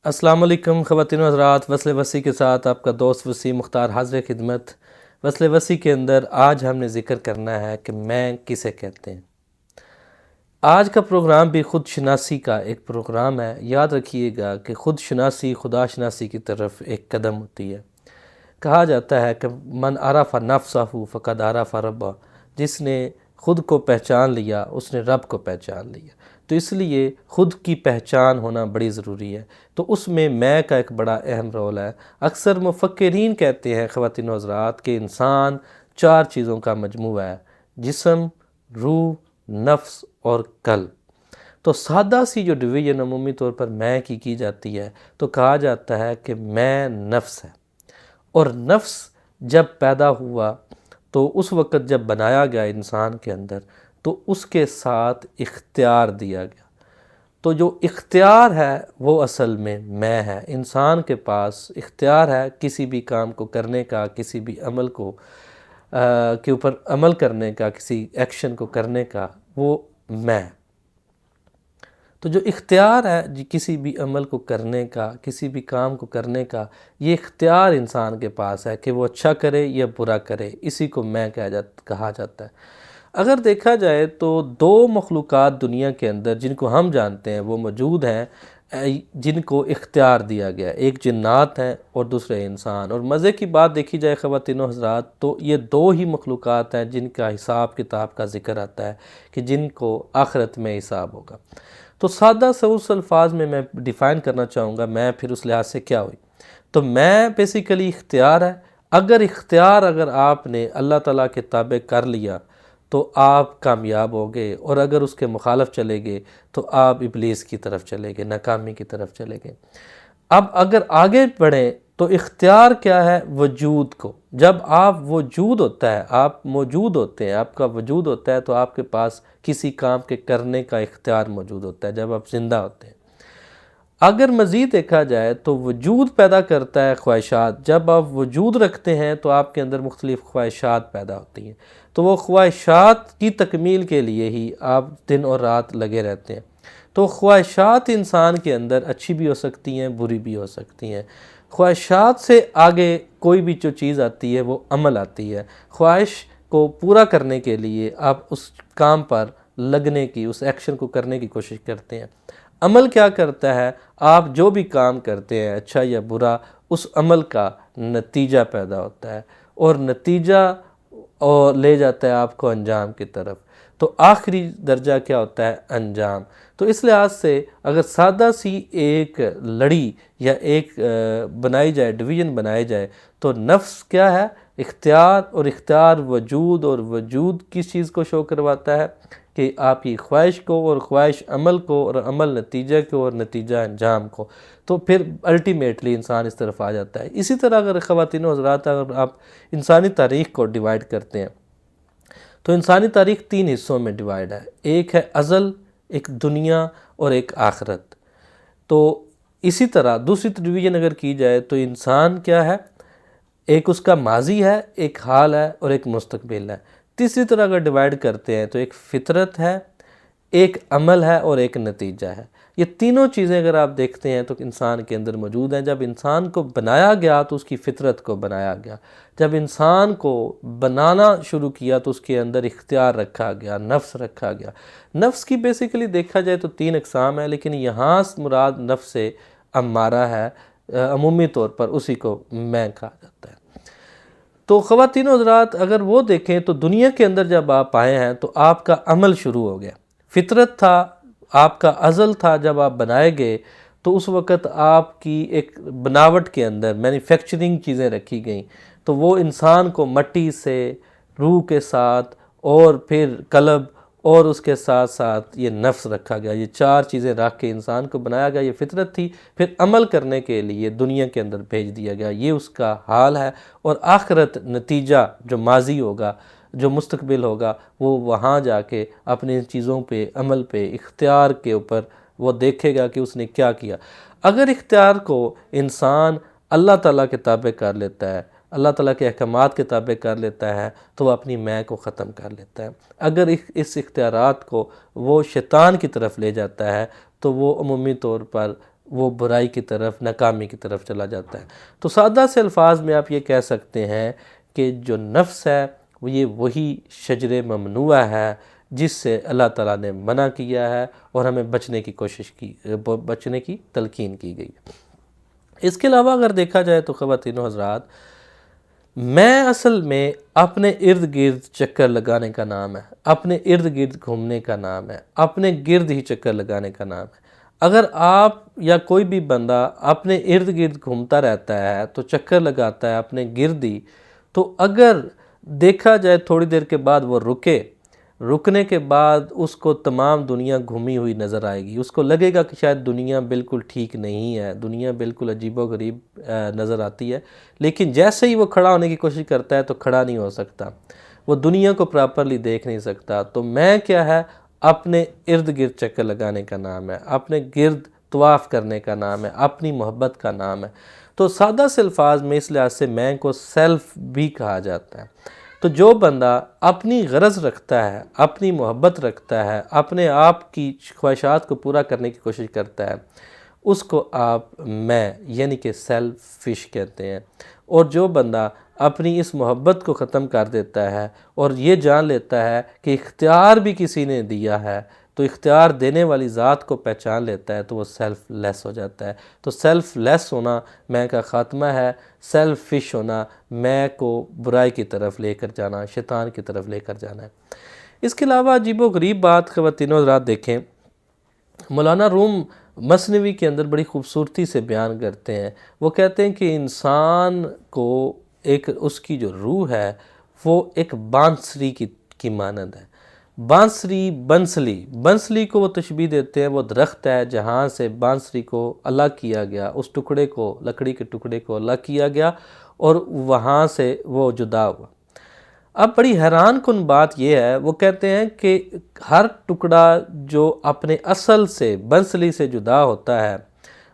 السلام علیکم خواتین و حضرات، وصل وسیع کے ساتھ آپ کا دوست وسیم مختار حاضر خدمت۔ وصل وسیع کے اندر آج ہم نے ذکر کرنا ہے کہ میں کسے کہتے ہیں۔ آج کا پروگرام بھی خود شناسی کا ایک پروگرام ہے۔ یاد رکھیے گا کہ خود شناسی خدا شناسی کی طرف ایک قدم ہوتی ہے۔ کہا جاتا ہے کہ من عرف نفسہ فقد عرف ربہ، جس نے خود کو پہچان لیا اس نے رب کو پہچان لیا۔ تو اس لیے خود کی پہچان ہونا بڑی ضروری ہے، تو اس میں کا ایک بڑا اہم رول ہے۔ اکثر مفکرین کہتے ہیں خواتین و حضرات کہ انسان 4 چیزوں کا مجموعہ ہے: جسم، روح، نفس اور قلب۔ تو سادہ سی جو ڈویژن عمومی طور پر میں کی جاتی ہے تو کہا جاتا ہے کہ میں نفس ہے، اور نفس جب پیدا ہوا تو اس وقت جب بنایا گیا انسان کے اندر تو اس کے ساتھ اختیار دیا گیا۔ تو جو اختیار ہے وہ اصل میں ہے۔ انسان کے پاس اختیار ہے کسی بھی کام کو کرنے کا، کسی بھی عمل کو کے اوپر عمل کرنے کا، کسی ایکشن کو کرنے کا، وہ میں۔ تو جو اختیار ہے کسی بھی عمل کو کرنے کا، کسی بھی کام کو کرنے کا، یہ اختیار انسان کے پاس ہے کہ وہ اچھا کرے یا برا کرے، اسی کو میں کہا جاتا ہے۔ اگر دیکھا جائے تو 2 مخلوقات دنیا کے اندر جن کو ہم جانتے ہیں وہ موجود ہیں جن کو اختیار دیا گیا ہے، ایک جنات ہیں اور دوسرے انسان۔ اور مزے کی بات دیکھی جائے خواتین و حضرات تو یہ 2 ہی مخلوقات ہیں جن کا حساب کتاب کا ذکر آتا ہے کہ جن کو آخرت میں حساب ہوگا۔ تو سادہ سا الفاظ میں ڈیفائن کرنا چاہوں گا میں پھر اس لحاظ سے کیا ہوئی۔ تو میں بیسیکلی اختیار ہے۔ اگر آپ نے اللہ تعالیٰ کے تابع کر لیا تو آپ کامیاب ہوگے، اور اگر اس کے مخالف چلے گئے تو آپ ابلیس کی طرف چلے گئے، ناکامی کی طرف چلے گئے۔ اب اگر آگے بڑھیں تو اختیار کیا ہے؟ وجود کو۔ جب آپ وجود ہوتا ہے، آپ موجود ہوتے ہیں، آپ کا وجود ہوتا ہے تو آپ کے پاس کسی کام کے کرنے کا اختیار موجود ہوتا ہے جب آپ زندہ ہوتے ہیں۔ اگر مزید دیکھا جائے تو وجود پیدا کرتا ہے خواہشات۔ جب آپ وجود رکھتے ہیں تو آپ کے اندر مختلف خواہشات پیدا ہوتی ہیں، تو وہ خواہشات کی تکمیل کے لیے ہی آپ دن اور رات لگے رہتے ہیں۔ تو خواہشات انسان کے اندر اچھی بھی ہو سکتی ہیں، بری بھی ہو سکتی ہیں۔ خواہشات سے آگے کوئی بھی جو چیز آتی ہے وہ عمل آتی ہے۔ خواہش کو پورا کرنے کے لیے آپ اس کام پر لگنے کی، اس ایکشن کو کرنے کی کوشش کرتے ہیں۔ عمل کیا کرتا ہے؟ آپ جو بھی کام کرتے ہیں اچھا یا برا، اس عمل کا نتیجہ پیدا ہوتا ہے، اور نتیجہ لے جاتا ہے آپ کو انجام کی طرف۔ تو آخری درجہ کیا ہوتا ہے؟ انجام۔ تو اس لحاظ سے اگر سادہ سی ایک لڑی یا ایک بنائی جائے، ڈویژن بنائی جائے، تو نفس کیا ہے؟ اختیار، اور اختیار وجود، اور وجود کس چیز کو شو کرواتا ہے کہ آپ کی خواہش کو، اور خواہش عمل کو، اور عمل نتیجہ کو، اور نتیجہ انجام کو۔ تو پھر الٹیمیٹلی انسان اس طرف آ جاتا ہے۔ اسی طرح اگر خواتین و حضرات اگر آپ انسانی تاریخ کو ڈیوائیڈ کرتے ہیں تو انسانی تاریخ 3 حصوں میں ڈیوائیڈ ہے۔ ایک ہے ازل، ایک دنیا، اور ایک آخرت۔ تو اسی طرح دوسری ڈویژن اگر کی جائے تو انسان کیا ہے؟ ایک اس کا ماضی ہے، ایک حال ہے، اور ایک مستقبل ہے۔ تیسری طرح اگر ڈیوائیڈ کرتے ہیں تو ایک فطرت ہے، ایک عمل ہے، اور ایک نتیجہ ہے۔ یہ تینوں چیزیں اگر آپ دیکھتے ہیں تو انسان کے اندر موجود ہیں۔ جب انسان کو بنایا گیا تو اس کی فطرت کو بنایا گیا۔ جب انسان کو بنانا شروع کیا تو اس کے اندر اختیار رکھا گیا، نفس رکھا گیا۔ نفس کی بیسیکلی دیکھا جائے تو 3 اقسام ہیں، لیکن یہاں مراد نفس امارہ ہے، عمومی طور پر اسی کو میں کہا جاتا ہے۔ تو خواتین و حضرات اگر وہ دیکھیں تو دنیا کے اندر جب آپ آئے ہیں تو آپ کا عمل شروع ہو گیا۔ فطرت تھا، آپ کا ازل تھا، جب آپ بنائے گئے تو اس وقت آپ کی ایک بناوٹ کے اندر مینوفیکچرنگ چیزیں رکھی گئیں، تو وہ انسان کو مٹی سے، روح کے ساتھ، اور پھر قلب، اور اس کے ساتھ ساتھ یہ نفس رکھا گیا۔ یہ 4 چیزیں رکھ کے انسان کو بنایا گیا۔ یہ فطرت تھی، پھر عمل کرنے کے لیے دنیا کے اندر بھیج دیا گیا، یہ اس کا حال ہے۔ اور آخرت، نتیجہ جو ماضی ہوگا، جو مستقبل ہوگا، وہ وہاں جا کے اپنی چیزوں پہ، عمل پہ، اختیار کے اوپر وہ دیکھے گا کہ اس نے کیا کیا۔ اگر اختیار کو انسان اللہ تعالیٰ کے تابع کر لیتا ہے، اللہ تعالیٰ کے احکامات کے تابع کر لیتا ہے تو وہ اپنی میں کو ختم کر لیتا ہے۔ اگر اس اختیارات کو وہ شیطان کی طرف لے جاتا ہے تو وہ عمومی طور پر وہ برائی کی طرف، ناکامی کی طرف چلا جاتا ہے۔ تو سادہ سے الفاظ میں آپ یہ کہہ سکتے ہیں کہ جو نفس ہے وہ یہ وہی شجر ممنوع ہے جس سے اللہ تعالیٰ نے منع کیا ہے اور ہمیں بچنے کی تلقین کی گئی۔ اس کے علاوہ اگر دیکھا جائے تو خواتین و حضرات، میں اصل میں اپنے ارد گرد چکر لگانے کا نام ہے، اپنے ارد گرد گھومنے کا نام ہے، اپنے گرد ہی چکر لگانے کا نام ہے۔ اگر آپ یا کوئی بھی بندہ اپنے ارد گرد گھومتا رہتا ہے تو چکر لگاتا ہے اپنے گرد ہی، تو اگر دیکھا جائے تھوڑی دیر کے بعد وہ رکنے کے بعد اس کو تمام دنیا گھومی ہوئی نظر آئے گی، اس کو لگے گا کہ شاید دنیا بالکل ٹھیک نہیں ہے، دنیا بالکل عجیب و غریب نظر آتی ہے، لیکن جیسے ہی وہ کھڑا ہونے کی کوشش کرتا ہے تو کھڑا نہیں ہو سکتا، وہ دنیا کو پراپرلی دیکھ نہیں سکتا۔ تو میں کیا ہے، اپنے ارد گرد چکر لگانے کا نام ہے، اپنے گرد طواف کرنے کا نام ہے، اپنی محبت کا نام ہے۔ تو سادہ سے الفاظ میں اس لحاظ سے میں کو سیلف بھی کہا جاتا ہے۔ تو جو بندہ اپنی غرض رکھتا ہے، اپنی محبت رکھتا ہے، اپنے آپ کی خواہشات کو پورا کرنے کی کوشش کرتا ہے، اس کو آپ میں یعنی کہ سیلفش کہتے ہیں۔ اور جو بندہ اپنی اس محبت کو ختم کر دیتا ہے اور یہ جان لیتا ہے کہ اختیار بھی کسی نے دیا ہے، تو اختیار دینے والی ذات کو پہچان لیتا ہے، تو وہ سیلف لیس ہو جاتا ہے۔ تو سیلف لیس ہونا میں کا خاتمہ ہے، سیلف فش ہونا میں کو برائی کی طرف لے کر جانا، شیطان کی طرف لے کر جانا ہے۔ اس کے علاوہ عجیب و غریب بات خواتین و حضرات دیکھیں، مولانا روم مثنوی کے اندر بڑی خوبصورتی سے بیان کرتے ہیں۔ وہ کہتے ہیں کہ انسان کو ایک اس کی جو روح ہے وہ ایک بانسری کی مانند ہے۔ بنسلی کو وہ تشبیہ دیتے ہیں، وہ درخت ہے جہاں سے بانسری کو الگ کیا گیا، اس ٹکڑے کو، لکڑی کے ٹکڑے کو الگ کیا گیا اور وہاں سے وہ جدا ہوا۔ اب بڑی حیران کن بات یہ ہے، وہ کہتے ہیں کہ ہر ٹکڑا جو اپنے اصل سے بنسلی سے جدا ہوتا ہے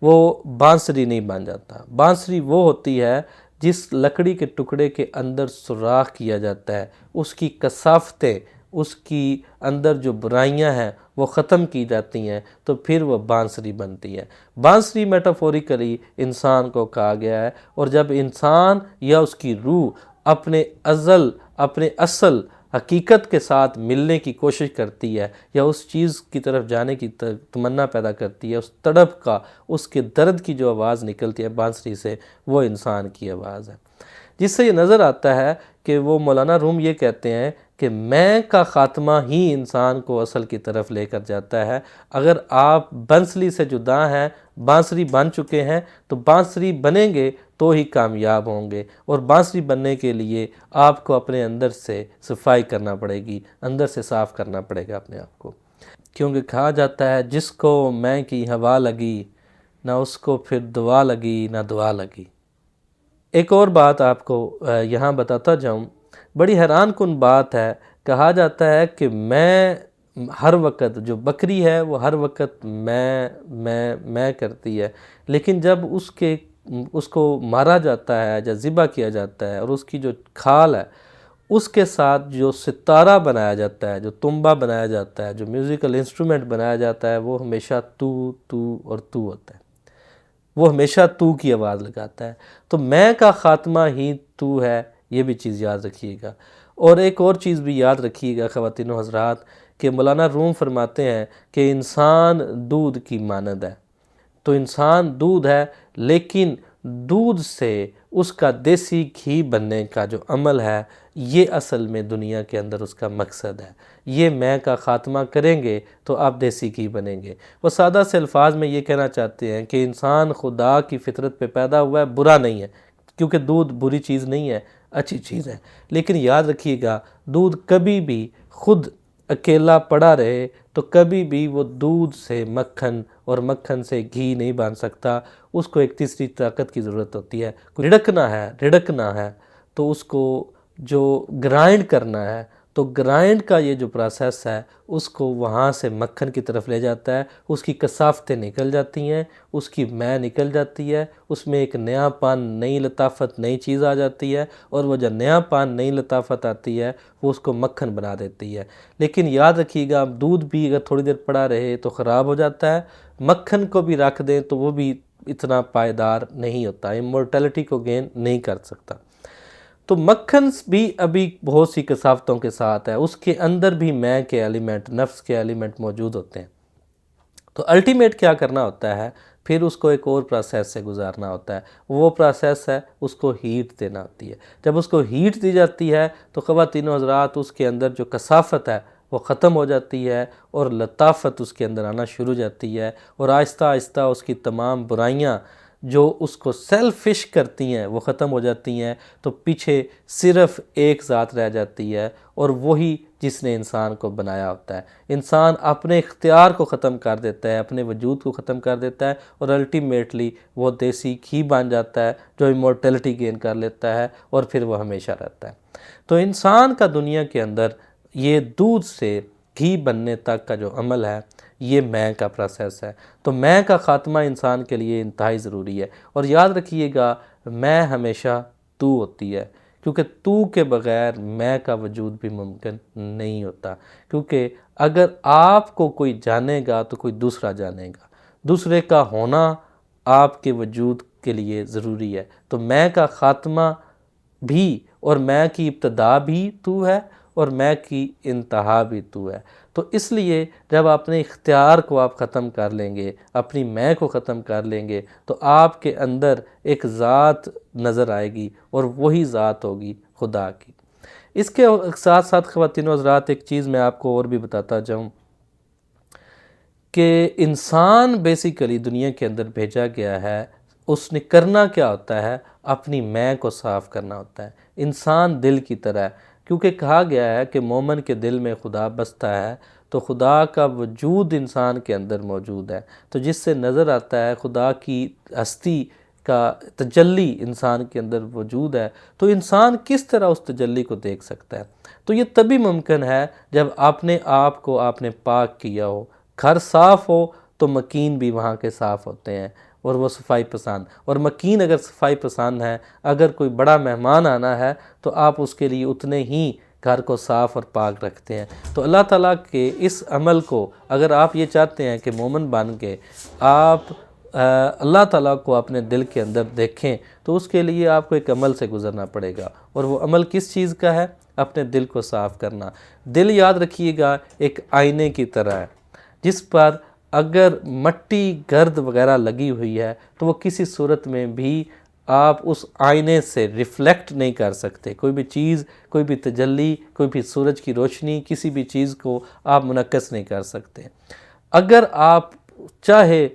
وہ بانسری نہیں بن جاتا۔ بانسری وہ ہوتی ہے جس لکڑی کے ٹکڑے کے اندر سوراخ کیا جاتا ہے، اس کی کثافتیں، اس کی اندر جو برائیاں ہیں وہ ختم کی جاتی ہیں، تو پھر وہ بانسری بنتی ہے۔ بانسری میٹافوریکلی انسان کو کہا گیا ہے، اور جب انسان یا اس کی روح اپنے اصل حقیقت کے ساتھ ملنے کی کوشش کرتی ہے یا اس چیز کی طرف جانے کی تمنا پیدا کرتی ہے، اس تڑپ کا، اس کے درد کی جو آواز نکلتی ہے بانسری سے، وہ انسان کی آواز ہے، جس سے یہ نظر آتا ہے کہ وہ مولانا روم یہ کہتے ہیں کہ میں کا خاتمہ ہی انسان کو اصل کی طرف لے کر جاتا ہے۔ اگر آپ بنسلی سے جدا ہیں، بانسری بن چکے ہیں، تو بانسری بنیں گے تو ہی کامیاب ہوں گے، اور بانسری بننے کے لیے آپ کو اپنے اندر سے صفائی کرنا پڑے گی، اندر سے صاف کرنا پڑے گا اپنے آپ کو، کیونکہ کہا جاتا ہے جس کو میں کی ہوا لگی، نہ اس کو پھر دعا لگی نہ دعا لگی۔ ایک اور بات آپ کو یہاں بتاتا جاؤں، بڑی حیران کن بات ہے، کہا جاتا ہے کہ میں ہر وقت، جو بکری ہے وہ ہر وقت میں کرتی ہے، لیکن جب اس کو مارا جاتا ہے یا ذبح کیا جاتا ہے اور اس کی جو کھال ہے اس کے ساتھ جو ستارہ بنایا جاتا ہے، جو تنبا بنایا جاتا ہے، جو میوزیکل انسٹرومنٹ بنایا جاتا ہے، وہ ہمیشہ تو اور تو ہوتا ہے، وہ ہمیشہ تو کی آواز لگاتا ہے۔ تو میں کا خاتمہ ہی تو ہے، یہ بھی چیز یاد رکھیے گا۔ اور ایک اور چیز بھی یاد رکھیے گا خواتین و حضرات، کہ مولانا روم فرماتے ہیں کہ انسان دودھ کی مانند ہے۔ تو انسان دودھ ہے، لیکن دودھ سے اس کا دیسی گھی بننے کا جو عمل ہے، یہ اصل میں دنیا کے اندر اس کا مقصد ہے۔ یہ میں کا خاتمہ کریں گے تو آپ دیسی گھی بنیں گے۔ وہ سادہ سے الفاظ میں یہ کہنا چاہتے ہیں کہ انسان خدا کی فطرت پہ پیدا ہوا ہے، برا نہیں ہے، کیونکہ دودھ بری چیز نہیں ہے، اچھی چیز ہے، لیکن یاد رکھیے گا دودھ کبھی بھی خود اکیلا پڑا رہے تو کبھی بھی وہ دودھ سے مکھن اور مکھن سے گھی نہیں بن سکتا، اس کو ایک تیسری طاقت کی ضرورت ہوتی ہے۔ رڑکنا ہے تو اس کو جو گرائنڈ کرنا ہے تو گرائنڈ کا یہ جو پروسیس ہے اس کو وہاں سے مکھن کی طرف لے جاتا ہے، اس کی کثافتیں نکل جاتی ہیں، اس کی مے نکل جاتی ہے، اس میں ایک نیا پان، نئی لطافت، نئی چیز آ جاتی ہے، اور وہ جو نیا پان، نئی لطافت آتی ہے وہ اس کو مکھن بنا دیتی ہے۔ لیکن یاد رکھیے گا، دودھ بھی اگر تھوڑی دیر پڑا رہے تو خراب ہو جاتا ہے، مکھن کو بھی رکھ دیں تو وہ بھی اتنا پائیدار نہیں ہوتا، امورٹیلٹی کو گین نہیں کر سکتا۔ تو مکھن بھی ابھی بہت سی کثافتوں کے ساتھ ہے، اس کے اندر بھی مے کے ایلیمنٹ، نفس کے ایلیمنٹ موجود ہوتے ہیں۔ تو الٹیمیٹ کیا کرنا ہوتا ہے، پھر اس کو ایک اور پروسیس سے گزارنا ہوتا ہے، وہ پروسیس ہے اس کو ہیٹ دینا ہوتی ہے۔ جب اس کو ہیٹ دی جاتی ہے تو خواتین و حضرات اس کے اندر جو کثافت ہے وہ ختم ہو جاتی ہے، اور لطافت اس کے اندر آنا شروع ہو جاتی ہے، اور آہستہ آہستہ اس کی تمام برائیاں جو اس کو سیلفش کرتی ہیں وہ ختم ہو جاتی ہیں، تو پیچھے صرف ایک ذات رہ جاتی ہے، اور وہی جس نے انسان کو بنایا ہوتا ہے۔ انسان اپنے اختیار کو ختم کر دیتا ہے، اپنے وجود کو ختم کر دیتا ہے، اور الٹیمیٹلی وہ دیسی گھی بن جاتا ہے جو امورٹیلٹی گین کر لیتا ہے، اور پھر وہ ہمیشہ رہتا ہے۔ تو انسان کا دنیا کے اندر یہ دودھ سے گھی بننے تک کا جو عمل ہے یہ مے کا پروسیس ہے۔ تو مے کا خاتمہ انسان کے لیے انتہائی ضروری ہے، اور یاد رکھیے گا مے ہمیشہ تو ہوتی ہے، کیونکہ تو کے بغیر مے کا وجود بھی ممکن نہیں ہوتا، کیونکہ اگر آپ کو کوئی جانے گا تو کوئی دوسرا جانے گا، دوسرے کا ہونا آپ کے وجود کے لیے ضروری ہے۔ تو مے کا خاتمہ بھی اور مے کی ابتدا بھی تو ہے، اور مے کی انتہا بھی تو ہے۔ تو اس لیے جب اپنے اختیار کو آپ ختم کر لیں گے، اپنی مے کو ختم کر لیں گے، تو آپ کے اندر ایک ذات نظر آئے گی، اور وہی ذات ہوگی خدا کی۔ اس کے ساتھ ساتھ خواتین و حضرات ایک چیز میں آپ کو اور بھی بتاتا جاؤں کہ انسان بیسیکلی دنیا کے اندر بھیجا گیا ہے، اس نے کرنا کیا ہوتا ہے، اپنی مے کو صاف کرنا ہوتا ہے۔ انسان دل کی طرح ہے، کیونکہ کہا گیا ہے کہ مومن کے دل میں خدا بستا ہے، تو خدا کا وجود انسان کے اندر موجود ہے، تو جس سے نظر آتا ہے خدا کی ہستی کا تجلی انسان کے اندر موجود ہے۔ تو انسان کس طرح اس تجلی کو دیکھ سکتا ہے؟ تو یہ تبھی ممکن ہے جب اپنے آپ کو آپ نے پاک کیا ہو، گھر صاف ہو تو مکین بھی وہاں کے صاف ہوتے ہیں، اور وہ صفائی پسند، اور مکین اگر صفائی پسند ہے، اگر کوئی بڑا مہمان آنا ہے تو آپ اس کے لیے اتنے ہی گھر کو صاف اور پاک رکھتے ہیں۔ تو اللہ تعالیٰ کے اس عمل کو اگر آپ یہ چاہتے ہیں کہ مومن بن کے آپ اللہ تعالیٰ کو اپنے دل کے اندر دیکھیں، تو اس کے لیے آپ کو ایک عمل سے گزرنا پڑے گا، اور وہ عمل کس چیز کا ہے؟ اپنے دل کو صاف کرنا۔ دل یاد رکھیے گا ایک آئینے کی طرح ہے، جس پر اگر مٹی، گرد وغیرہ لگی ہوئی ہے تو وہ کسی صورت میں بھی آپ اس آئینے سے ریفلیکٹ نہیں کر سکتے، کوئی بھی چیز، کوئی بھی تجلی، کوئی بھی سورج کی روشنی، کسی بھی چیز کو آپ منعکس نہیں کر سکتے۔ اگر آپ چاہے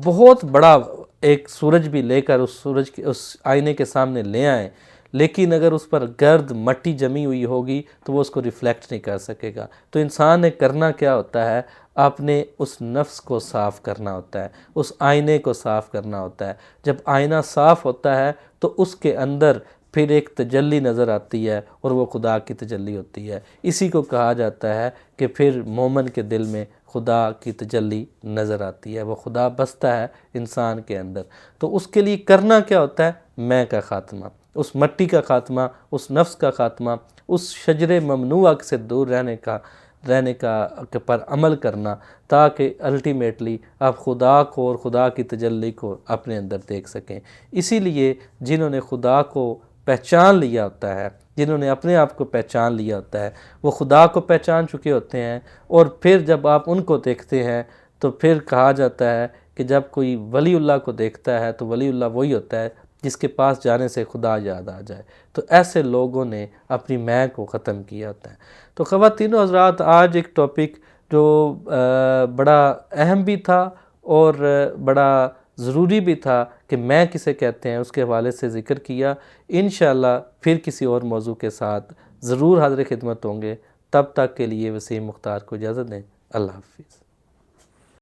بہت بڑا ایک سورج بھی لے کر اس آئینے کے سامنے لے آئیں، لیکن اگر اس پر گرد مٹی جمی ہوئی ہوگی تو وہ اس کو ریفلیکٹ نہیں کر سکے گا۔ تو انسان نے کرنا کیا ہوتا ہے؟ اپنے اس نفس کو صاف کرنا ہوتا ہے، اس آئینے کو صاف کرنا ہوتا ہے۔ جب آئینہ صاف ہوتا ہے تو اس کے اندر پھر ایک تجلی نظر آتی ہے، اور وہ خدا کی تجلی ہوتی ہے۔ اسی کو کہا جاتا ہے کہ پھر مومن کے دل میں خدا کی تجلی نظر آتی ہے، وہ خدا بستا ہے انسان کے اندر۔ تو اس کے لیے کرنا کیا ہوتا ہے؟ مے کا خاتمہ، اس مٹی کا خاتمہ، اس نفس کا خاتمہ، اس شجر ممنوعہ سے دور رہنے کا پر عمل کرنا، تاکہ الٹیمیٹلی آپ خدا کو اور خدا کی تجلی کو اپنے اندر دیکھ سکیں۔ اسی لیے جنہوں نے خدا کو پہچان لیا ہوتا ہے، جنہوں نے اپنے آپ کو پہچان لیا ہوتا ہے، وہ خدا کو پہچان چکے ہوتے ہیں، اور پھر جب آپ ان کو دیکھتے ہیں تو پھر کہا جاتا ہے کہ جب کوئی ولی اللہ کو دیکھتا ہے تو ولی اللہ وہی ہوتا ہے جس کے پاس جانے سے خدا یاد آ جائے۔ تو ایسے لوگوں نے اپنی مے کو ختم کیا ہوتا ہے۔ تو خواتین و حضرات، آج ایک ٹاپک جو بڑا اہم بھی تھا اور بڑا ضروری بھی تھا کہ مے کسے کہتے ہیں، اس کے حوالے سے ذکر کیا۔ انشاءاللہ پھر کسی اور موضوع کے ساتھ ضرور حاضر خدمت ہوں گے۔ تب تک کے لیے وسیم مختار کو اجازت دیں۔ اللہ حافظ۔